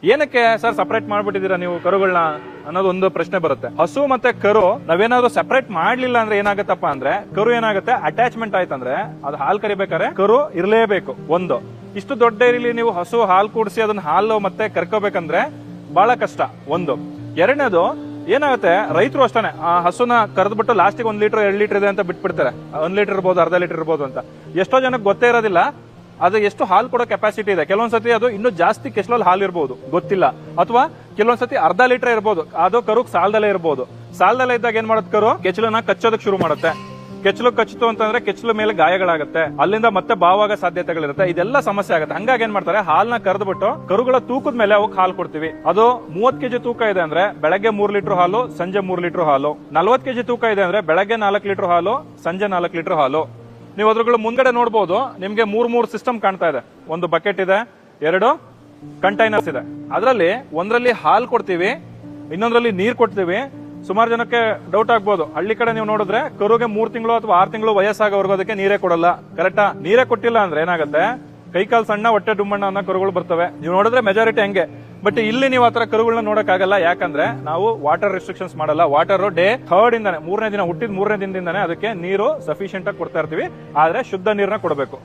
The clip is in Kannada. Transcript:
ಏನಕ್ಕೆ ಸರ್ ಸಪರೇಟ್ ಮಾಡ್ಬಿಟ್ಟಿದೀರಾ ನೀವು ಕರುಗಳನ್ನ ಅನ್ನೋದು ಒಂದು ಪ್ರಶ್ನೆ ಬರುತ್ತೆ. ಹಸು ಮತ್ತೆ ಕರು ನಾವೇನಾದ್ರು ಸಪರೇಟ್ ಮಾಡ್ಲಿಲ್ಲ ಅಂದ್ರೆ ಏನಾಗತ್ತಪ್ಪ ಅಂದ್ರೆ ಕರು ಏನಾಗುತ್ತೆ ಅಟ್ಯಾಚ್ಮೆಂಟ್ ಆಯ್ತಂದ್ರೆ ಅದು ಹಾಲು ಕರಿಬೇಕಾದ್ರೆ ಕರು ಇರಲೇಬೇಕು. ಒಂದು ಇಷ್ಟು ದೊಡ್ಡ ಡೈರಿಲಿ ನೀವು ಹಸು ಹಾಲು ಕೂಡಿಸಿ ಅದನ್ನ ಹಾಲು ಮತ್ತೆ ಕರ್ಕೋಬೇಕಂದ್ರೆ ಬಹಳ ಕಷ್ಟ. ಒಂದು ಎರಡನೇದು ಏನಾಗುತ್ತೆ, ರೈತರು ಅಷ್ಟೇ ಆ ಹಸುನ ಕರೆದ್ಬಿಟ್ಟು ಲಾಸ್ಟಿಗೆ 1 ಲೀಟರ್ 2 ಲೀಟರ್ ಇದೆ ಅಂತ ಬಿಟ್ಬಿಡ್ತಾರೆ. 1 ಲೀಟರ್ ಇರ್ಬೋದು, ಅರ್ಧ ಲೀಟರ್ ಇರ್ಬೋದು ಅಂತ. ಎಷ್ಟೋ ಜನಕ್ಕೆ ಗೊತ್ತೇ ಇರೋದಿಲ್ಲ ಅದು ಎಷ್ಟು ಹಾಲು ಕೊಡೋ ಕೆಪಾಸಿಟಿ ಇದೆ. ಕೆಲವೊಂದ್ಸತಿ ಅದು ಇನ್ನೂ ಜಾಸ್ತಿ ಕೆಸಲಲ್ಲಿ ಹಾಲು ಇರ್ಬೋದು, ಗೊತ್ತಿಲ್ಲ. ಅಥವಾ ಕೆಲವೊಂದ್ಸತಿ ಅರ್ಧ ಲೀಟರ್ ಇರ್ಬೋದು, ಅದು ಕರುಗ್ ಸಾಲದಲ್ಲೇ ಇರ್ಬೋದು. ಸಾಲದಲ್ಲೇ ಇದ್ದಾಗ ಏನ್ ಮಾಡುತ್ತೆ, ಕರು ಕೆಚ್ಚಲನ್ನ ಕಚ್ಚೋದಕ್ಕೆ ಶುರು ಮಾಡುತ್ತೆ. ಕೆಚ್ಚಲು ಕಚ್ಚಿತು ಅಂತಂದ್ರೆ ಕೆಚ್ಚಲು ಮೇಲೆ ಗಾಯಗಳಾಗುತ್ತೆ, ಅಲ್ಲಿಂದ ಮತ್ತೆ ಬಾವಾಗ ಸಾಧ್ಯತೆಗಳಿರುತ್ತೆ. ಇದೆಲ್ಲ ಸಮಸ್ಯೆ ಆಗುತ್ತೆ. ಹಂಗಾಗಿ ಏನ್ ಮಾಡ್ತಾರೆ, ಹಾಲ್ನ ಕರೆದ್ಬಿಟ್ಟು ಕರುಗಳ ತೂಕದ ಮೇಲೆ ಅವಕ್ಕೆ ಹಾಲು ಕೊಡ್ತೀವಿ. ಅದು 30 ಕೆಜಿ ತೂಕ ಇದೆ ಅಂದ್ರೆ ಬೆಳಗ್ಗೆ 3 ಲೀಟರ್ ಹಾಲು, ಸಂಜೆ 3 ಲೀಟರ್ ಹಾಲು. 40 ಕೆಜಿ ತೂಕ ಇದೆ ಅಂದ್ರೆ ಬೆಳಗ್ಗೆ 4 ಲೀಟರ್ ಹಾಲು, ಸಂಜೆ 4 ಲೀಟರ್ ಹಾಲು. ನೀವು ಅದ್ರಗಳು ಮುಂದ್ಗಡೆ ನೋಡಬಹುದು, ನಿಮ್ಗೆ 3 ಸಿಸ್ಟಮ್ ಕಾಣ್ತಾ ಇದೆ. ಒಂದು ಬಕೆಟ್ ಇದೆ, 2 ಕಂಟೈನರ್ಸ್ ಇದೆ. ಅದರಲ್ಲಿ ಒಂದರಲ್ಲಿ ಹಾಲು ಕೊಡ್ತೀವಿ, ಇನ್ನೊಂದ್ರಲ್ಲಿ ನೀರ್ ಕೊಡ್ತೀವಿ. ಸುಮಾರು ಜನಕ್ಕೆ ಡೌಟ್ ಆಗ್ಬೋದು, ಹಳ್ಳಿ ಕಡೆ ನೀವು ನೋಡಿದ್ರೆ ಕರುಗೆ 3 ತಿಂಗಳು ಅಥವಾ 6 ತಿಂಗಳು ವಯಸ್ಸಾಗೋವರೆಗೂ ಅದಕ್ಕೆ ನೀರೇ ಕೊಡಲ್ಲ. ಕರೆಕ್ಟಾ? ನೀರೇ ಕೊಟ್ಟಿಲ್ಲ ಅಂದ್ರೆ ಏನಾಗುತ್ತೆ, ಕೈಕಾಲ್ ಸಣ್ಣ ಹೊಟ್ಟೆ ಡುಮ್ಮಣ್ಣ ಅನ್ನೋ ಕರುಗಳು ಬರ್ತವೆ. ನೀವು ನೋಡಿದ್ರೆ ಮೆಜಾರಿಟಿ ಹಂಗೆ. ಬಟ್ ಇಲ್ಲಿ ನೀವು ಆತರ ಕರುಗಳನ್ನ ನೋಡಕ್ಕಾಗಲ್ಲ. ಯಾಕಂದ್ರೆ ನಾವು ವಾಟರ್ ರೆಸ್ಟ್ರಿಕ್ಷನ್ಸ್ ಮಾಡಲ್ಲ. ವಾಟರ್ ಡೇ 3rd ಇಂದಾನೆ, 3ನೇ ದಿನ ಹುಟ್ಟಿದ 3ನೇ ದಿನದಿಂದಾನೆ ಅದಕ್ಕೆ ನೀರು ಸಫಿಶಿಯಂಟ್ ಆಗಿ ಕೊಡ್ತಾ ಇರ್ತೀವಿ. ಆದ್ರೆ ಶುದ್ಧ ನೀರನ್ನ ಕೊಡಬೇಕು.